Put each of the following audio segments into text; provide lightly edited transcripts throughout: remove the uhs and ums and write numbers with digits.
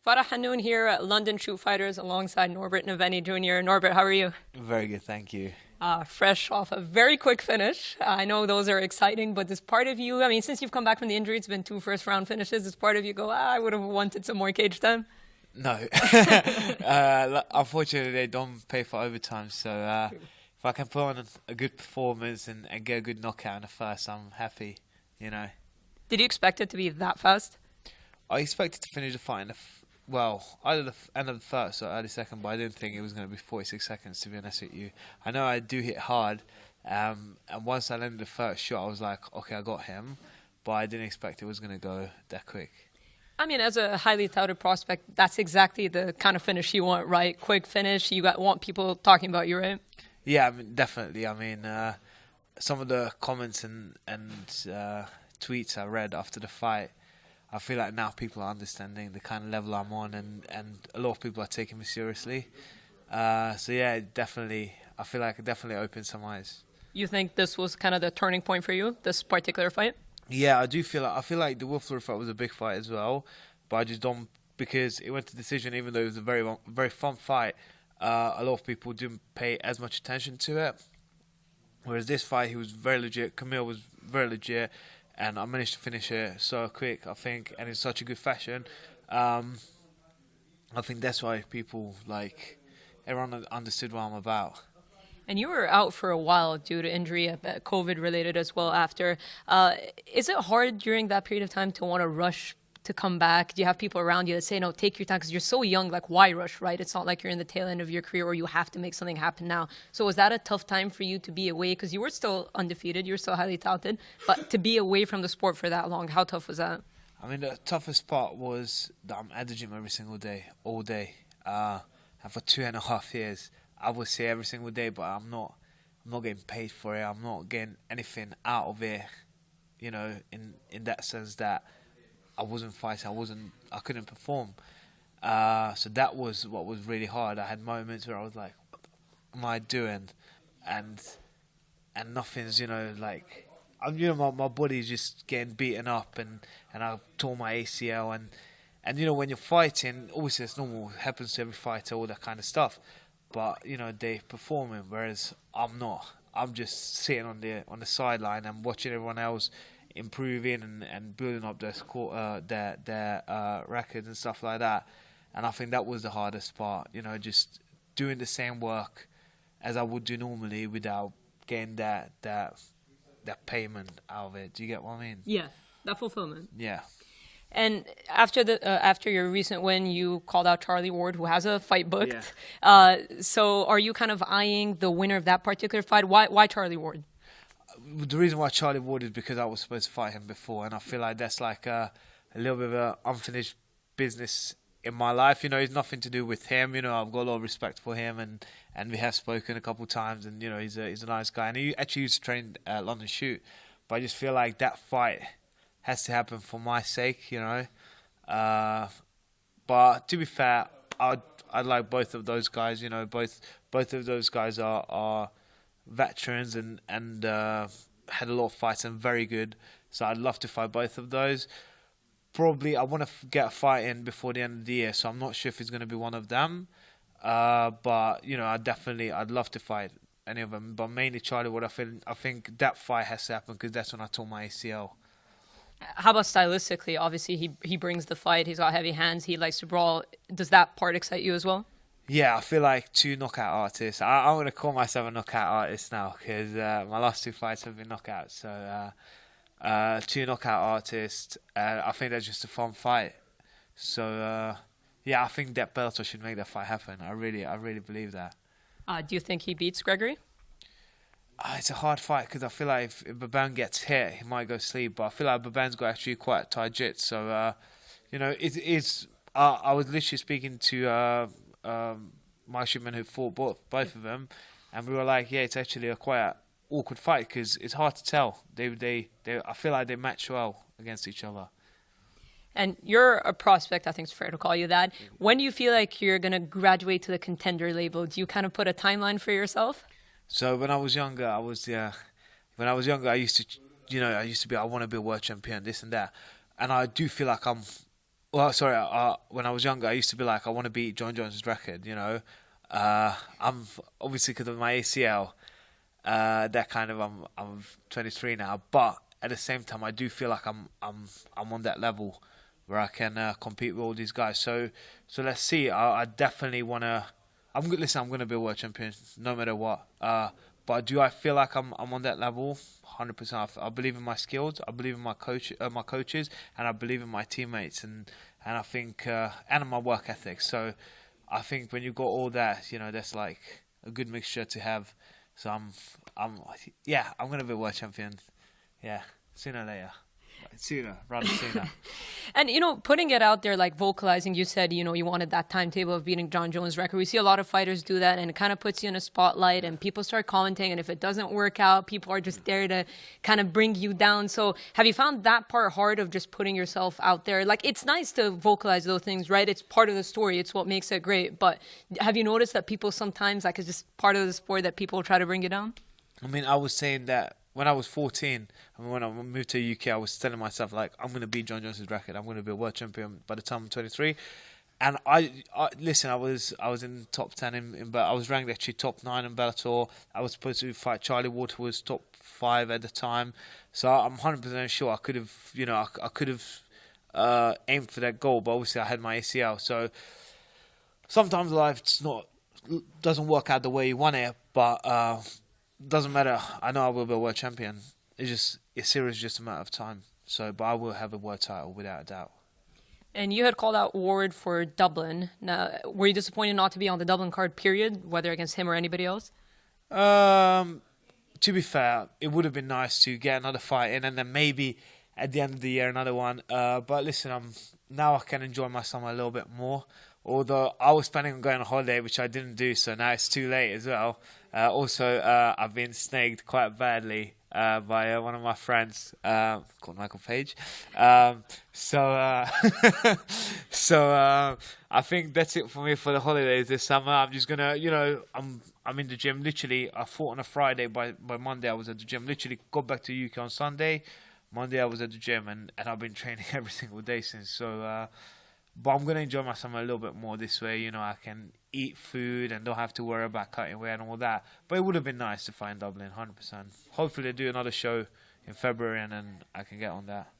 Farah Hannoun here at London Shoot Fighters alongside Norbert Novenyi Jr. Norbert, how are you? Very good, thank you. Fresh off a very quick finish. I know those are exciting, but does part of you, I mean, since you've come back from the injury, it's been 2 first-round finishes, does part of you go, I would have wanted some more cage time? No. Unfortunately, they don't pay for overtime, so if I can put on a good performance and get a good knockout in the first, I'm happy, you know. Did you expect it to be that fast? I expected to finish the fight in either the end of the first or early second, but I didn't think it was going to be 46 seconds, to be honest with you. I know I do hit hard, and once I landed the first shot, I was like, okay, I got him, but I didn't expect it was going to go that quick. I mean, as a highly touted prospect, that's exactly the kind of finish you want, right? Quick finish, want people talking about you, right? Yeah, I mean, definitely. I mean, some of the comments and tweets I read after the fight, I feel like now people are understanding the kind of level I'm on, and a lot of people are taking me seriously. So yeah, definitely, I feel like it definitely opened some eyes. You think this was kind of the turning point for you, this particular fight? Yeah, I feel like the Wolflord fight was a big fight as well, but I just don't, because it went to decision, even though it was a very fun fight. A lot of people didn't pay as much attention to it. Whereas this fight, he was very legit. Camille was very legit. And I managed to finish it so quick, I think, and in such a good fashion. I think that's why everyone understood what I'm about. And you were out for a while due to injury, COVID-related as well after. Is it hard during that period of time to want to rush to come back? Do you have people around you that say, no, take your time, because you're so young, like, why rush, right? It's not like you're in the tail end of your career or you have to make something happen now. So was that a tough time for you to be away? Because you were still undefeated, you were still highly talented, but to be away from the sport for that long, how tough was that? I mean, the toughest part was that I'm at the gym every single day, all day. And for 2.5 years, I was here every single day, but I'm not getting paid for it. I'm not getting anything out of it, you know, in that sense that I wasn't fighting, I couldn't perform. So that was what was really hard. I had moments where I was like, what am I doing? And nothing's, like, my body's just getting beaten up, and I tore my ACL, and when you're fighting, obviously it's normal, it happens to every fighter, all that kind of stuff. But, they're performing, whereas I'm not. I'm just sitting on the sideline and watching everyone else improving and building up their score, their records and stuff like that. And I think that was the hardest part, just doing the same work as I would do normally without getting that payment out of it. Do you get what I mean? Yeah, that fulfillment. Yeah. And after your recent win, you called out Charlie Ward, who has a fight booked. Yeah. So are you kind of eyeing the winner of that particular fight? Why Charlie Ward? The reason why Charlie Ward is because I was supposed to fight him before, and I feel like that's like a little bit of an unfinished business in my life. It's nothing to do with him. I've got a lot of respect for him, and we have spoken a couple of times, and he's a nice guy, and he actually used to train at London Shoot. But I just feel like that fight has to happen for my sake, But to be fair, I'd like both of those guys. Both of those guys are veterans and had a lot of fights and very good. So I'd love to fight both of those. Probably I want to get a fight in before the end of the year, so I'm not sure if it's going to be one of them. But I'd love to fight any of them. But mainly Charlie Wood. I think that fight has to happen because that's when I tore my ACL. How about stylistically? Obviously, he brings the fight. He's got heavy hands. He likes to brawl. Does that part excite you as well? Yeah, I feel like two knockout artists. I'm going to call myself a knockout artist now because my last 2 fights have been knockouts. So 2 knockout artists. I think that's just a fun fight. So yeah, I think that Bellator should make that fight happen. I really believe that. Do you think he beats Gregory? It's a hard fight because I feel like if Baban gets hit, he might go sleep. But I feel like Baban's got actually quite tight jit. So, it's. I was literally speaking to my shipman who fought both of them, and we were like, yeah, it's actually a quite awkward fight because it's hard to tell. I feel like they match well against each other. And you're a prospect, I think it's fair to call you that. When do you feel like you're going to graduate to the contender label? Do you kind of put a timeline for yourself? So when I was younger, I used to, I want to be a world champion, this and that. And I do feel like I'm Well, sorry. When I was younger, I used to be like, I want to beat John Jones' record. I'm obviously because of my ACL. That kind of I'm 23 now, but at the same time, I do feel like I'm on that level where I can compete with all these guys. So let's see. I definitely wanna. Listen. I'm gonna be a world champion no matter what. But do I feel like I'm on that level? 100%. I believe in my skills. I believe in my coaches, and I believe in my teammates, and I think and in my work ethic. So I think when you got all that, that's like a good mixture to have. So I'm gonna be a world champion. Yeah, sooner or later. Rather sooner. And, putting it out there, like vocalizing, you said, you wanted that timetable of beating John Jones' record. We see a lot of fighters do that, and it kind of puts you in a spotlight, and people start commenting, and if it doesn't work out, people are just there to kind of bring you down. So have you found that part hard of just putting yourself out there? Like, it's nice to vocalize those things, right? It's part of the story. It's what makes it great. But have you noticed that people sometimes, like, it's just part of the sport that people try to bring you down? I mean, I was saying that when I was 14, when I moved to the UK, I was telling myself, like, I'm going to beat John Jones' record. I'm going to be a world champion by the time I'm 23. And I was in top 10, but I was ranked actually top 9 in Bellator. I was supposed to fight Charlie Water, was top 5 at the time. So I'm 100% sure I could have, aimed for that goal, but obviously I had my ACL. So sometimes life doesn't work out the way you want it, but doesn't matter. I know I will be a world champion. It's serious, just a matter of time. So, but I will have a world title without a doubt. And you had called out Ward for Dublin. Now, were you disappointed not to be on the Dublin card, period, whether against him or anybody else? To be fair, it would have been nice to get another fight in, and then maybe at the end of the year another one. But listen, now I can enjoy my summer a little bit more. Although I was planning on going on holiday, which I didn't do, so now it's too late as well. Also, I've been snagged quite badly by one of my friends called Michael Page. So I think that's it for me for the holidays this summer. I'm just gonna, I'm in the gym. Literally, I fought on a Friday. By Monday, I was at the gym. Literally, got back to UK on Sunday. Monday, I was at the gym, and I've been training every single day since. So. But I'm going to enjoy my summer a little bit more this way. I can eat food and don't have to worry about cutting weight and all that. But it would have been nice to find Dublin, 100%. Hopefully they do another show in February and then I can get on that.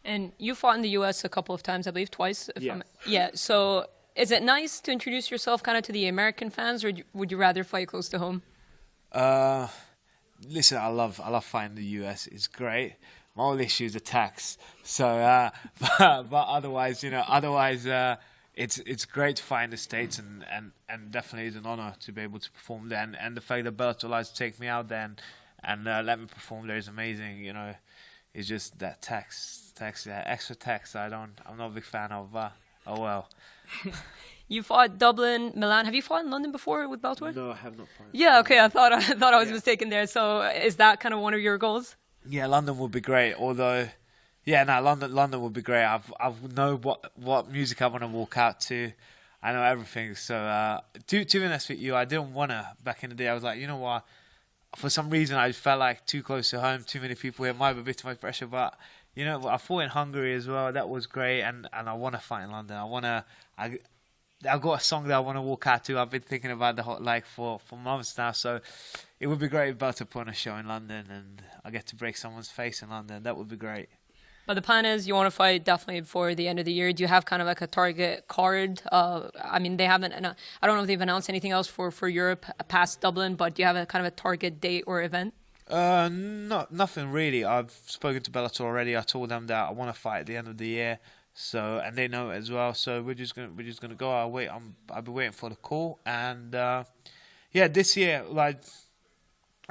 And you fought in the U.S. a couple of times, I believe, twice. Yeah. So is it nice to introduce yourself kind of to the American fans, or would you rather fight close to home? Listen, I love fighting the US. It's great. My only issue is the tax. So, but otherwise, it's great to fight in the States, and definitely is an honor to be able to perform there. And the fact that Bellator likes to take me out there and let me perform there is amazing. It's just that extra tax. I'm not a big fan of. Oh well. You fought Dublin, Milan. Have you fought in London before with Bellator? No, I have not fought. Yeah, okay. I thought I was mistaken there. So is that kind of one of your goals? Yeah, London would be great. Although, London would be great. I know what music I want to walk out to. I know everything. So, to be honest with you, I didn't want to back in the day. I was like, you know what? For some reason, I felt like too close to home, too many people here. Might be a bit too much pressure, but I fought in Hungary as well. That was great, and I want to fight in London. I've got a song that I want to walk out to. I've been thinking about for months now. So it would be great if Bellator put on a show in London and I get to break someone's face in London. That would be great. But the plan is you want to fight definitely before the end of the year. Do you have kind of like a target card? I mean, they haven't. I don't know if they've announced anything else for Europe past Dublin, but do you have a kind of a target date or event? Nothing really. I've spoken to Bellator already. I told them that I want to fight at the end of the year. So, and they know it as well. So we're just gonna go. I'll be waiting for the call. And this year, like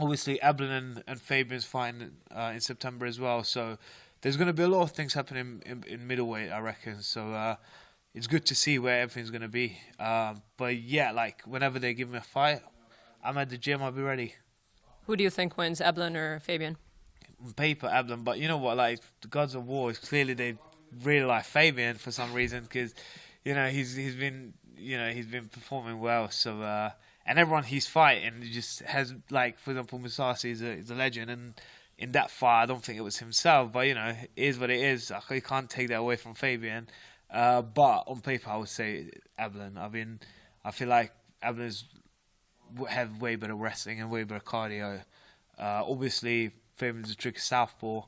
obviously, Eblin and Fabian's fighting in September as well. So there's gonna be a lot of things happening in middleweight, I reckon. So it's good to see where everything's gonna be. But yeah, like whenever they give me a fight, I'm at the gym. I'll be ready. Who do you think wins, Eblin or Fabian? On paper, Eblin. But you know what? Like the gods of war is clearly they really like Fabian for some reason because he's been performing well. So and everyone he's fighting just has, like, for example, Musasi is a legend, and in that fight I don't think it was himself, but it is what it is. You can't take that away from Fabian. But on paper, I would say Ablan. I mean, I feel like Ablan's have way better wrestling and way better cardio. Obviously, Fabian's a tricky southpaw,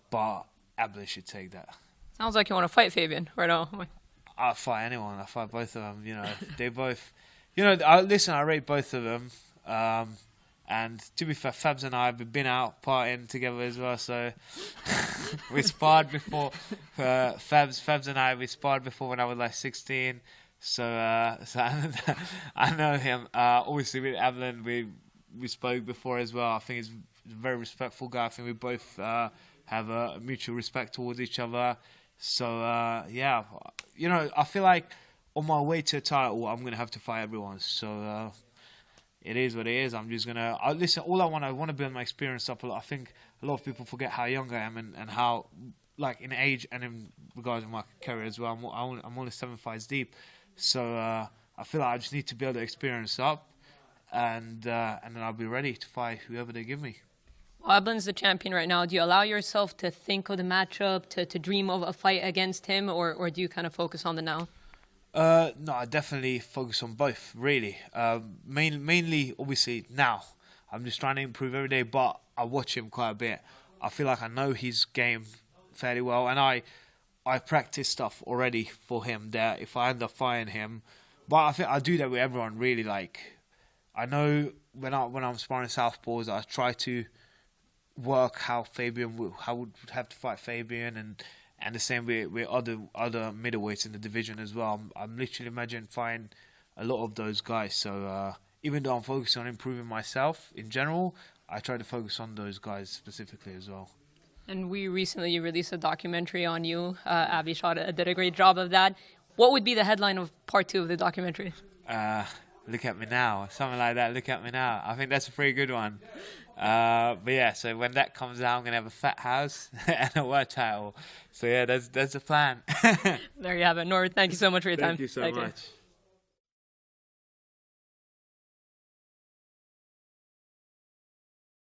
but Ablan should take that. Sounds like you want to fight Fabian right now. I'll fight anyone. I'll fight both of them. You know, they both. You know, I rate both of them. And to be fair, Fabs and I have been out partying together as well. So we sparred before. Fabs and I, we sparred before when I was like 16. So I know him. Obviously with Ablan, we spoke before as well. I think he's a very respectful guy. I think we both have a mutual respect towards each other. So yeah, you know, I feel like on my way to a title, I'm gonna have to fight everyone. So it is what it is. I'm just gonna listen. All I want to build my experience up a lot. I think a lot of people forget how young I am and how, like, in age and in regards to my career as well. I'm only 7 fights deep. So I feel like I just need to build the experience up, and then I'll be ready to fight whoever they give me. Well, Ablan's the champion right now. Do you allow yourself to think of the matchup, to dream of a fight against him, or do you kind of focus on the now? No, I definitely focus on both, really. Mainly, obviously, now. I'm just trying to improve every day, but I watch him quite a bit. I feel like I know his game fairly well, and I practice stuff already for him there if I end up fighting him. But I think I do that with everyone, really. Like, I know when I'm sparring southpaws, I try to work how I would have to fight Fabian, and the same with other middleweights in the division as well. I'm literally imagining fighting a lot of those guys. So even though I'm focused on improving myself in general, I try to focus on those guys specifically as well. And we recently released a documentary on you. Abby did a great job of that. What would be the headline of part 2 of the documentary? Look at me now. Something like that. Look at me now. I think that's a pretty good one. But yeah, so when that comes out, I'm going to have a fat house and a world title. So yeah, that's the plan. There you have it. Norbert, thank you so much for your time. Thank you so much.